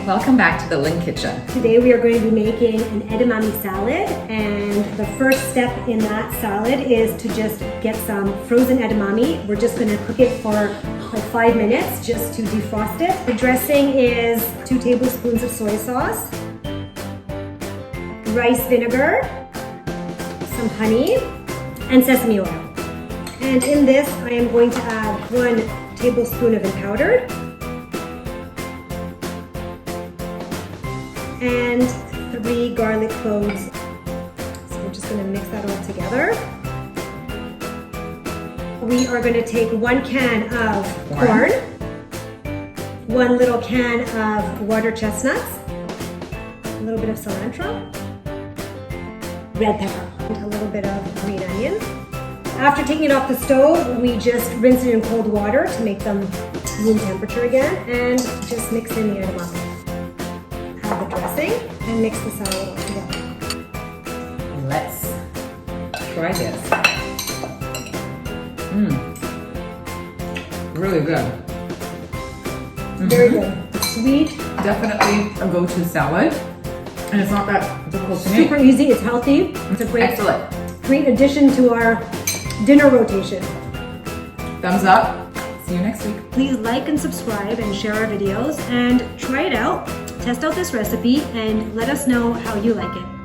Welcome back to the LYNQ kitchen. Today we are going to be making an edamame salad, and the first step in that salad is to just get some frozen edamame. We're just going to cook it for like 5 minutes just to defrost it. The dressing is 2 tablespoons of soy sauce, rice vinegar, some honey, and sesame oil. And in this I am going to add 1 tablespoon of powdered and 3 garlic cloves. So we're just going to mix that all together. We are going to take 1 can of corn, 1 little can of water chestnuts, a little bit of cilantro, red pepper, and a little bit of green onion. After taking it off the stove, we just rinse it in cold water to make them room temperature again, and just mix in the edamame. Add the dressing and mix the salad all together. Let's try this. Really good. Very good. Sweet. Definitely a go-to salad. And it's not that difficult to make. Super easy, it's healthy. It's a great addition to our dinner rotation. Thumbs up. See you next week. Please like and subscribe and share our videos and try it out. Test out this recipe and let us know how you like it.